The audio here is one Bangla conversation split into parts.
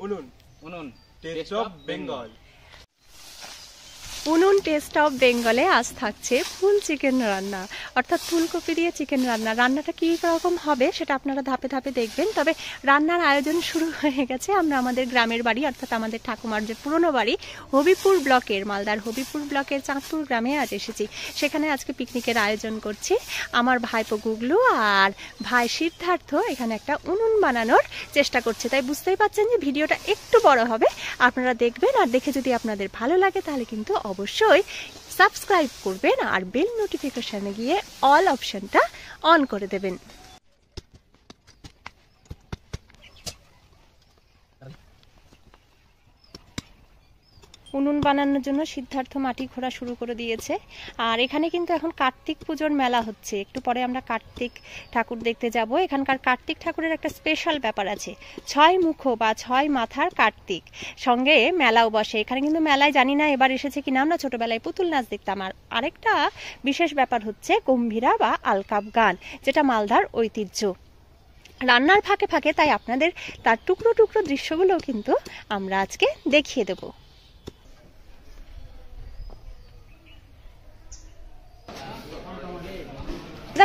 উনুন উনুন টেস্ট অফ বেঙ্গল। উনুন টেস্ট অফ বেঙ্গলে আজ থাকছে ফুল চিকেন রান্না, অর্থাৎ ফুলকপি দিয়ে চিকেন রান্না। রান্নাটা কী রকম হবে সেটা আপনারা ধাপে ধাপে দেখবেন। তবে রান্নার আয়োজন শুরু হয়ে গেছে। আমরা আমাদের গ্রামের বাড়ি, অর্থাৎ আমাদের ঠাকুমার যে পুরনো বাড়ি হবিপুর ব্লকের, মালদার হবিপুর ব্লকের চাঁদপুর গ্রামে আজ এসেছি। সেখানে আজকে পিকনিকের আয়োজন করছি। আমার ভাইপো গুগলু আর ভাই সিদ্ধার্থ এখানে একটা উনুন বানানোর চেষ্টা করছে। তাই বুঝতেই পারছেন যে ভিডিওটা একটু বড় হবে, আপনারা দেখবেন। আর দেখে যদি আপনাদের ভালো লাগে তাহলে কিন্তু অবশ্যই সাবস্ক্রাইব করবেন আর বেল নোটিফিকেশনে গিয়ে অল অপশনটা অন করে দেবেন। উনুন বানানোর জন্য সিদ্ধার্থ মাটি খোঁড়া শুরু করে দিয়েছে। আর এখানে কিন্তু এখন কার্তিক পুজোর মেলা হচ্ছে। একটু পরে আমরা কার্তিক ঠাকুর দেখতে যাব। এখানকার কার্তিক ঠাকুরের একটা স্পেশাল ব্যাপার আছে, 6 মুখ বা 6 মাথার কার্তিক, সঙ্গে মেলাও বসে। এখানে কিন্তু মেলায় জানি না এবার এসেছে কিনা, আমরা ছোটবেলায় পুতুল নাচ দেখতাম। আর আরেকটা বিশেষ ব্যাপার হচ্ছে গম্ভীরা বা আলকাপ গান, যেটা মালদার ঐতিহ্য। রান্নার ফাঁকে ফাঁকে তাই আপনাদের তার টুকরো টুকরো দৃশ্যগুলোও কিন্তু আমরা আজকে দেখিয়ে দেবো।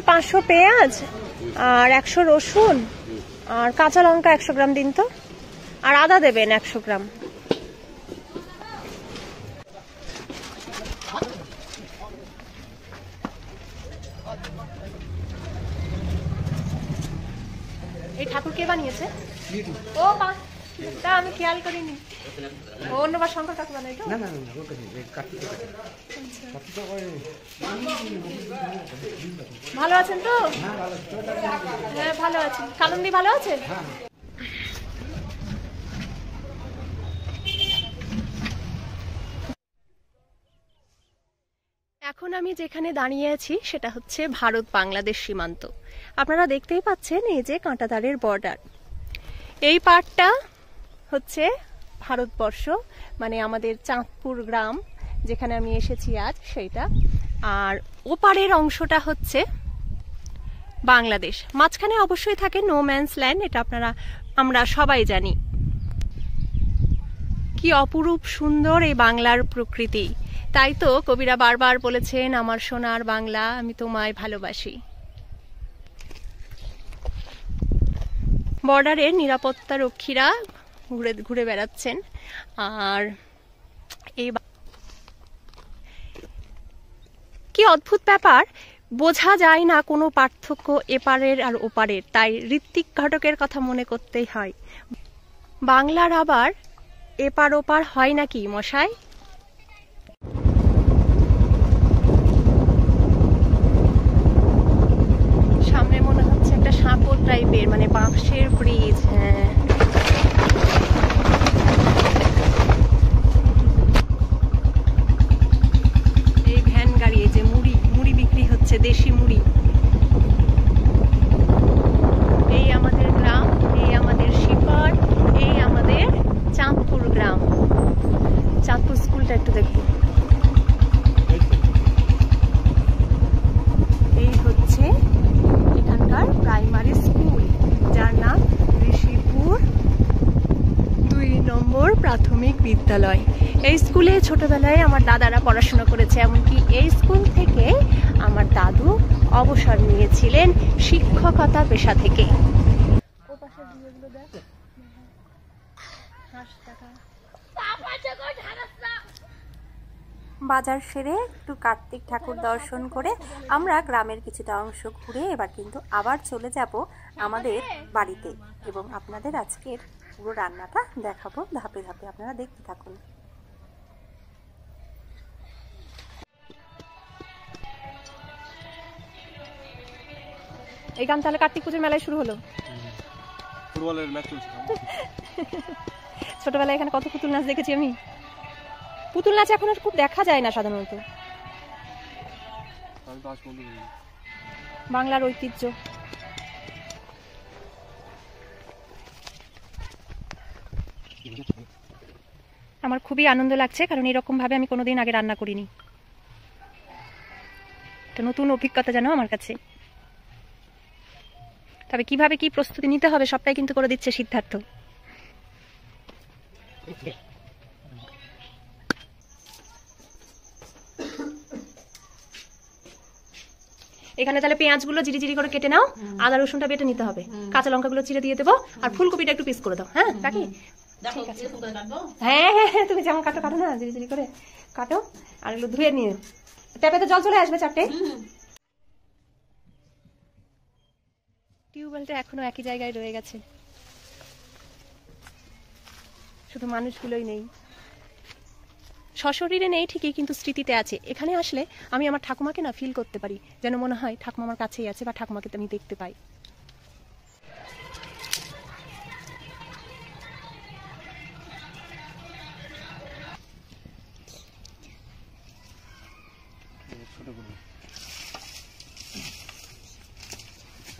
500 পেঁয়াজ আর 100 রসুন আর কাঁচা লঙ্কা 100 গ্রাম দিন তো, আর আদা দেবেন 100 গ্রাম। এই ঠাকুর কে বানিয়েছে? ও মা, তা আমি খেয়াল করিনি। অন্যবার শঙ্কর কাকু বানাই তো? না না না, ভালো আছেন তো? হ্যাঁ ভালো আছি। কানন্দি ভালো আছে? এখন আমি যেখানে দাঁড়িয়ে আছি সেটা হচ্ছে ভারত বাংলাদেশ সীমান্ত। আপনারা দেখতেই পাচ্ছেন এই যে কাঁটাতারের বর্ডার। এই পার্টটা হচ্ছে ভারতবর্ষ, মানে আমাদের চাঁদপুর গ্রাম যেখানে আমি এসেছি আজ সেইটা। আর ওপারের অংশটা হচ্ছে বাংলাদেশ। মাঝখানে অবশ্যই থাকে নো ম্যানস ল্যান্ড, এটা আমরা সবাই জানি। কি অপরূপ সুন্দর এই বাংলার প্রকৃতি। তাই তো কবিরা বারবার বলেছেন, আমার সোনার বাংলা আমি তোমায় ভালোবাসি। বর্ডারের নিরাপত্তা রক্ষীরা ঘুরে ঘুরে বেড়াচ্ছেন। আর এই কি অদ্ভুত ব্যাপার, বোঝা যায় না কোনো পার্থক্য এপারের আর ওপারের। তাই ঋত্বিক ঘটকের কথা মনে করতেই হয়। বাংলার আবার এপার ওপার হয় নাকি মশাই? সামনে মনে হচ্ছে একটা সাঁকো টাইপের, মানে বাঁশের ব্রিজ। হ্যাঁ, এই ভ্যান গাড়ি, এই যে মুড়ি বিক্রি হচ্ছে, দেশি মুড়ি। এই আমাদের গ্রাম, এই আমাদের শিপার, এই আমাদের চাঁদপুর গ্রাম। চাঁদপুর স্কুলটা একটু দেখবো। এই হচ্ছে এখানকার প্রাইমারি স্কুল, যার নাম ঋষিপুর 2 নম্বর প্রাথমিক বিদ্যালয়। এই স্কুলে ছোটবেলায় আমার দাদারা পড়াশোনা করেছে। এমনকি এই স্কুল থেকে আমার দাদু অবসর নিয়েছিলেন শিক্ষকতা পেশা থেকে। বাজার সেরে একটু কার্তিক ঠাকুর দর্শন করে আমরা গ্রামের কিছুটা অংশ ঘুরে এবার কিন্তু আবার চলে যাব আমাদের বাড়িতে, এবং আপনাদের আজকের পুরো রান্নাটা দেখাবো ধাপে ধাপে। আপনারা দেখতে থাকুন। এই গান তাহলে কার্তিক পুজোর মেলায় শুরু হলো। ফুটবলের ম্যাচ চলছে। ছোটবেলায় এখানে কত পুতুল নাচ দেখেছি আমি। পুতুল নাচ এখন আর খুব দেখা যায় না সাধারণত। বাংলার ঐতিহ্য। আমার খুবই আনন্দ লাগছে, কারণ এরকম ভাবে আমি কোনোদিন আগে রান্না করিনি। একটা নতুন অভিজ্ঞতা যেন আমার কাছে। তবে কিভাবে কি প্রস্তুতি নিতে হবে সবটাই কিন্তু করে দিচ্ছে সিদ্ধার্থ। এখানে তাহলে পেঁয়াজগুলো জিরি জিরি করে কেটে নাও, আদা রসুনটা বেটে নিতে হবে, কাঁচা লঙ্কাগুলো চিড়ে দিয়ে দেবো, আর ফুলকপিটা একটু পিস করে দাও। হ্যাঁ কাকি, ঠিক আছে। হ্যাঁ হ্যাঁ হ্যাঁ, তুমি যেমন কাটো কাটো না, জিরি জিরি করে কাটো। আর এগুলো ধুয়ে নিয়ে ট্যাপেতে জল চলে আসবে 4টে। টিউবওয়েলটা এখনো একই জায়গায় রয়ে গেছে, শুধু মানুষগুলোই নেই। সশরীরে নেই ঠিকই, কিন্তু স্মৃতিতে আছে। এখানে আসলে আমি আমার ঠাকুমাকে না ফিল করতে পারি, যেন মনে হয় ঠাকুমা আমার কাছেই আছে, বা ঠাকুমাকে আমি দেখতে পাই।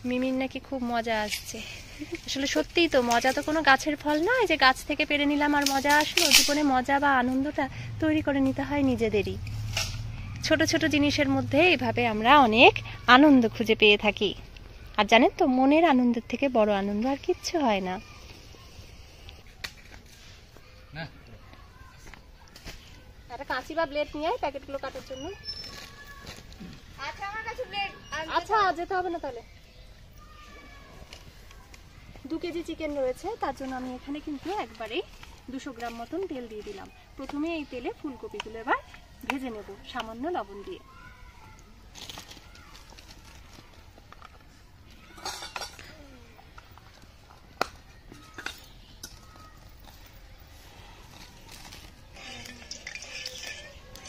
মিমির নাকি খুব মজা আসছে। আসলে সত্যিই তো, মজা তো কোনো গাছের ফল নয় যে গাছ থেকে পেরে নিলাম আর মজা আসলো। জীবনে মজা বা আনন্দটা তৈরি করে নিতে হয় নিজেদেরই। ছোট ছোট জিনিসের মধ্যে এইভাবে আমরা অনেক আনন্দ খুঁজে পেয়ে থাকি। আর জানেন তো, মনের আনন্দের থেকে বড় আনন্দ আর কিচ্ছু হয় না। একটা কাঁচি বা ব্লেড নিয়ে আয় প্যাকেটগুলো কাটার জন্য। আচ্ছা যেতে হবে না তাহলে। 2 কেজি চিকেন রয়েছে, তার জন্য আমি এখানে কিন্তু একবারে 200 গ্রাম মতন তেল দিয়ে দিলাম। প্রথমে এই তেলে ফুলকপিগুলো এবার ভেজে নেব সামান্য লবণ দিয়ে।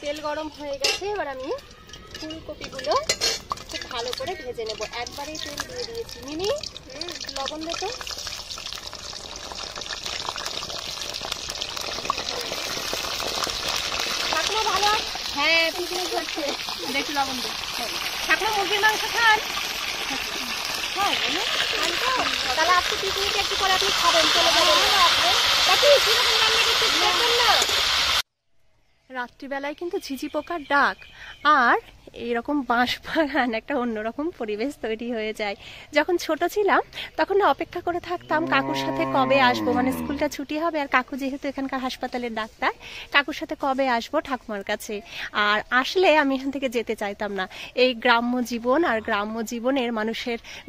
তেল গরম হয়ে গেছে, এবার আমি ফুলকপিগুলো খুব ভালো করে ভেজে নেব। একবারেই তেল দিয়ে দিয়েছি। মিমি, লবণ দে তো। ঠাকুমা ভালো? হ্যাঁ পিকনিক হচ্ছে, একটু লবণ দে। ঠাকুমা মুরগির মাংস খান? হ্যাঁ বলুন। তাহলে আজকে পিকনিকে একটু করে আপনি খাবেন, চলে যাবেন। কিরকম রান্না করতে দেখবেন না? রাত্রিবেলায় কিন্তু ঝিঝি পোকার ডাক আর এইরকম বাঁশ বাগান, একটা অন্যরকম পরিবেশ তৈরি হয়ে যায়। যখন ছোট ছিলাম তখন না অপেক্ষা করে থাকতাম কাকুর সাথে কবে আসবো, মানে স্কুলটা ছুটি হবে আর কাকু যেহেতু এখানকার হাসপাতালের ডাক্তার, কাকুর সাথে কবে আসবো ঠাকুমার কাছে। আর আসলে আমি এখান থেকে যেতে চাইতাম না। এই গ্রাম্য জীবন আর গ্রাম্য জীবনের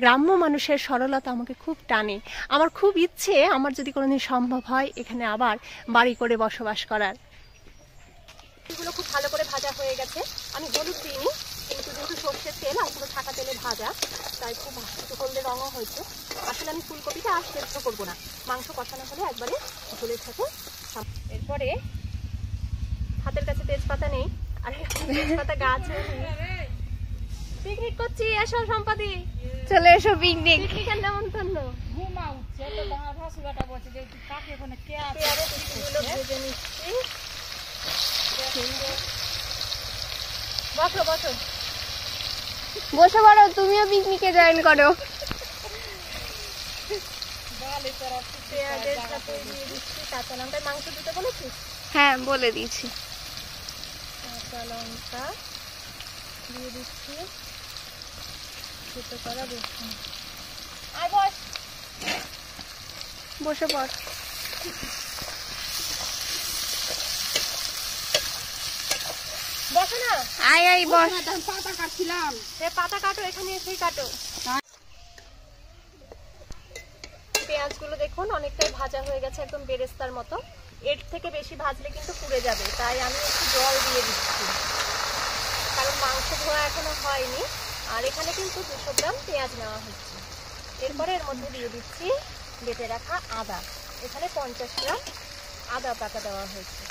গ্রাম্য মানুষের সরলতা আমাকে খুব টানে। আমার খুব ইচ্ছে, আমার যদি কোনোদিন সম্ভব হয় এখানে আবার বাড়ি করে বসবাস করার। এগুলো খুব ভালো করে ভাজা হয়ে গেছে। আমি হলুদ দিইনি, কিন্তু যেহেতু সর্ষের তেল আর পুরো ছাকা তেলে ভাজা, তাই খুব হলদে রঙও হয়েছে। আসলে আমি ফুলকপিটা আর সেদ্ধ করবো না, মাংস কষানো হলে একবারে ঝোলের সাথে। এরপরে হাতের কাছে তেজপাতা নেই, আর তেজপাতা গাছ। পিকনিক করছি, এসো সম্পাদি, চলে এসো পিকনিক। পিকনিকের নেমন্তন্ন। ভেজে নিচ্ছি। বসো বসো, বসে পড়ো, তুমিও পিকনিকে জয়েন করো। পেঁয়াজের সাথে দিয়ে দিচ্ছি কাঁচা লঙ্কা। মাংস দিতে বলেছিস? হ্যাঁ বলে দিয়েছি। কাঁচা লঙ্কা দিয়ে দিচ্ছি, করা রসুন। আর বস, বসে পড়। বসো না, আয় আয় বস। পাতা কাটছিলাম। পাতা কাটো, এখানে এসেই কাটো। পেঁয়াজগুলো দেখুন অনেকটাই ভাজা হয়ে গেছে, একদম বেরেস্তার মতো। এর থেকে বেশি ভাজলে কিন্তু পুড়ে যাবে, তাই আমি একটু জল দিয়ে দিচ্ছি, কারণ মাংস ধোয়া এখনো হয়নি। আর এখানে কিন্তু 200 গ্রাম পেঁয়াজ নেওয়া হচ্ছে। এরপরে এর মধ্যে দিয়ে দিচ্ছি বেটে রাখা আদা। এখানে 50 গ্রাম আদা পাতা দেওয়া হয়েছে।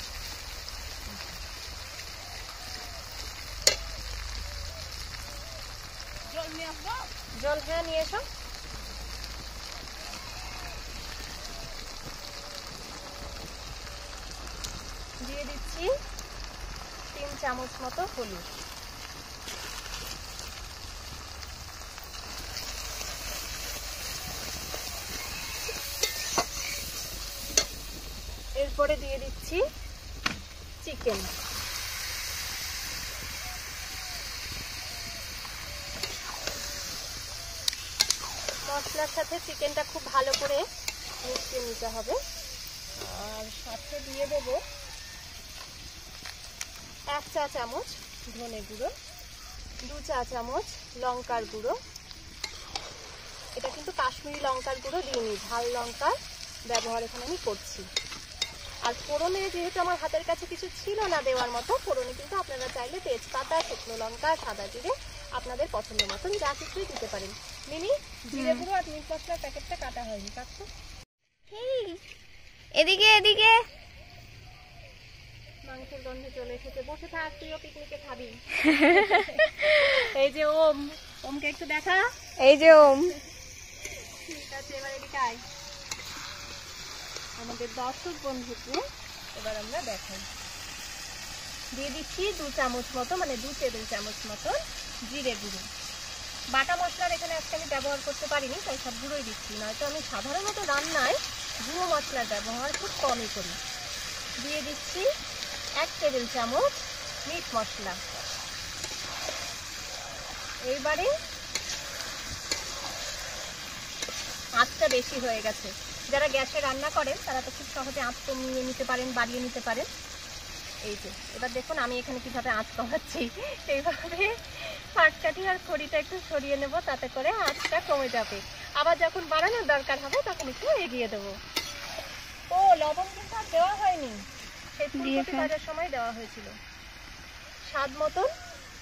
জল হ্যাঁ নিয়ে এসো। দিয়ে দিচ্ছি 3 চামচ মতো হলুদ। এরপরে দিয়ে দিচ্ছি চিকেন। মশলার সাথে চিকেনটা খুব ভালো করে মিশিয়ে নিতে হবে। আর সাথে দিয়ে দেব 1 চা চামচ ধনে গুঁড়ো, 2 চা চামচ লঙ্কার গুঁড়ো। এটা কিন্তু কাশ্মীরি লঙ্কার গুঁড়ো দিইনি, ঝাল লঙ্কার ব্যবহার এখানে আমি করছি। আর ফোড়নে যেহেতু আমার হাতের কাছে কিছু ছিল না দেওয়ার মতো, ফোড়নে কিন্তু আপনারা চাইলে তেজপাতা, শুকনো লঙ্কা, সাদা জিরে আপনাদের পছন্দ মতন যা কিছুই দিতে পারেন। মিনি, জিরে গুঁড়ো আর মিট মশলার প্যাকেটটা কাটা হয়নি, কাটছো? এদিকে এদিকে মাংসের গন্ধে চলে এসেছে। বসে থাক, তুইও পিকনিকে খাবি। এই যে ওমকে একটু দেখা। এই যে ওম। ঠিক আছে, এবার এদিকে আয়। আমাদের দর্শক বন্ধুকে এবার আমরা দেখাই। দিয়ে দিচ্ছি 2 চামচ মতো, মানে 2 টেবিল চামচ মতো জিরে গুঁড়ো। বাটা মশলার এখানে আজকে আমি ব্যবহার করতে পারিনি, তাই সব গুঁড়োই দিচ্ছি। নয়তো আমি সাধারণত রান্নায় গুঁড়ো মশলার ব্যবহার খুব কমই করি। দিয়ে দিচ্ছি 1 টেবিল চামচ মিট মশলা। এইবারে আঁচটা বেশি হয়ে গেছে। যারা গ্যাসে রান্না করেন তারা তো খুব সহজে আঁচ কমিয়ে নিতে পারেন, বাড়িয়ে নিতে পারেন। এই যে এবার দেখুন আমি এখানে কিভাবে আঁচ কমাচ্ছি। এইভাবে পাটকাঠি আর খড়িটা একটু সরিয়ে নেব, তাতে করে আঁচটা কমে যাবে। আবার যখন বাড়ানোর দরকার হবে তখন একটু এগিয়ে দেবো। ও লবণ কিন্তু আর দেওয়া হয়নি, সেই ফুলকপি ভাজার সময় দেওয়া হয়েছিল। স্বাদ মতন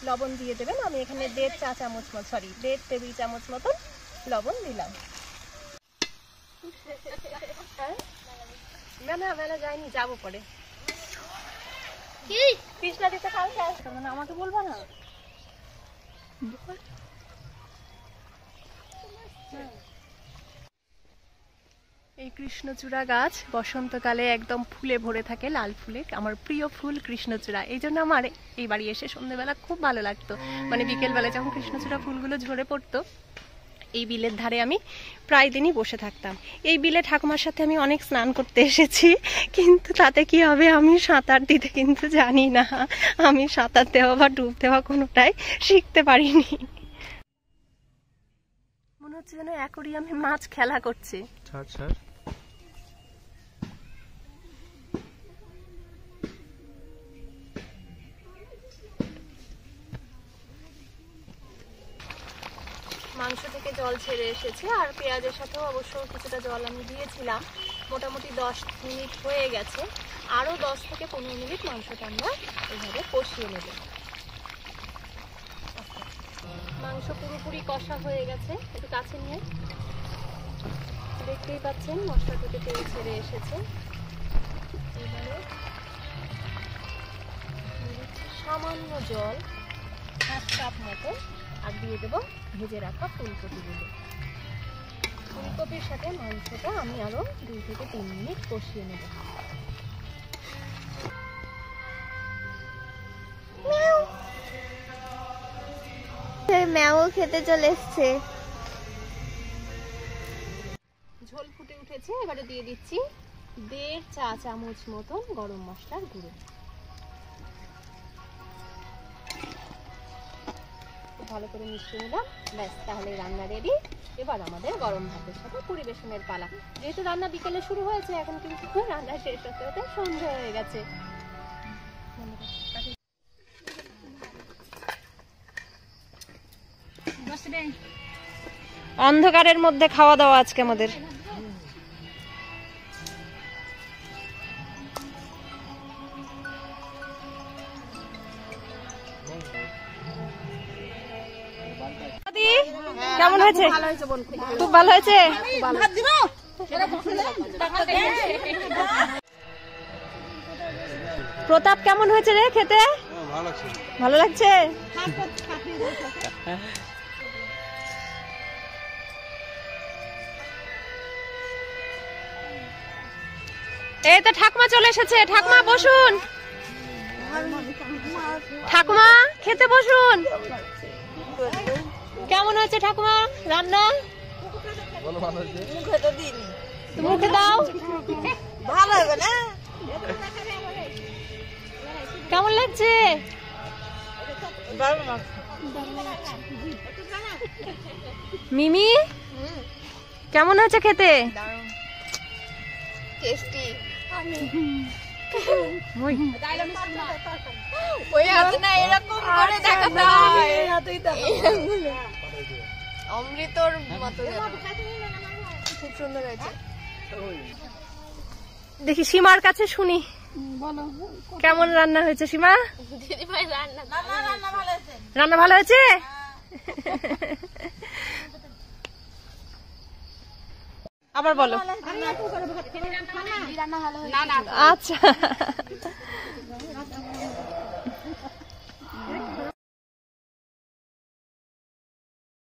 লবণ দিয়ে দেবেন। আমি এখানে 1.5 টেবিল চামচ মতন লবণ দিলাম। না না, মেলা যায়নি, যাবো পরে। কৃষ্ণা দিতে কালকে আসবে, মানে আমাকে বলবা না? এই কৃষ্ণচূড়া গাছ বসন্তকালে একদম ফুলে ভরে থাকে, লাল ফুলে। আমার প্রিয় ফুল কৃষ্ণচূড়া, এই জন্য আমার এই বাড়ি এসে সন্ধ্যেবেলা খুব ভালো লাগতো। মানে বিকেলবেলা যখন কৃষ্ণচূড়া ফুলগুলো ঝরে পড়তো, এই বিলের ধারে আমি প্রায় দিনই বসে থাকতাম। এই বিলে ঠাকুমার সাথে আমি অনেক স্নান করতে এসেছি, কিন্তু তাতে কি হবে, আমি সাঁতার দিতে কিন্তু জানি না। আমি সাঁতার দেওয়া বা ডুব দেওয়া কোনোটাই শিখতে পারিনি। মনে হচ্ছে যেন অ্যাকোরিয়ামে মাছ খেলা করছে। মাংস থেকে জল ছেড়ে এসেছে, আর পেঁয়াজের সাথেও অবশ্য কিছুটা জল আমি দিয়েছিলাম। মোটামুটি 10 মিনিট হয়ে গেছে। আরও 10 থেকে 15 মিনিট মাংসটা আমরা এইভাবে কষিয়ে নেব। মাংস পুরোপুরি কষা হয়ে গেছে, একটু কাছে নিয়ে দেখতেই পাচ্ছেন মশলা থেকে তেল ছেড়ে এসেছে। এবারে সামান্য জল, 1 কাপ মতো, আর দিয়ে দেবো ভেজে রাখা ফুলকপিগুলো। ফুলকপির সাথে মাংসটা আমি আরো 2 থেকে 3 মিনিট কষিয়ে নেব। ম্যাও খেতে চলে এসছে। ঝোল ফুটে উঠেছে, এবারে দিয়ে দিচ্ছি 1.5 চা চামচ মতন গরম মশলার গুঁড়ো। ভালো করে মিশিয়ে নিলাম, ব্যাস তাহলে রান্না রেডি। এবার আমাদের গরম ভাতের সাথে পরিবেশনের পালা। যেহেতু রান্না বিকেলে শুরু হয়েছে, এখন কিন্তু রান্না শেষ হতে হতে সন্ধ্যা হয়ে গেছে। অন্ধকারের মধ্যে খাওয়া দাওয়া আজকে আমাদের। কেমন হয়েছে? খুব ভালো হয়েছে। প্রতাপ কেমন হয়েছে রে খেতে? ভালো লাগছে। এই তো ঠাকুমা চলে এসেছে। ঠাকুমা বসুন, ঠাকুমা খেতে বসুন। কেমন হয়েছে ঠাকুমা রান্না? মুখে দাও। ভালো হবে না? কেমন লাগছে? মিমি কেমন হয়েছে খেতে? টেস্টি। ওই ওই হাতে না এরকম করে দেখাতে হয় অমৃতর মতো খুব সুন্দর হয়েছে। দেখি সীমার কাছে শুনি, কেমন রান্না হয়েছে সীমা? দিদিভাই রান্না ভালো হয়েছে। রান্না ভালো হয়েছে? আবার বলো। রান্না ভালো হয়েছে। আচ্ছা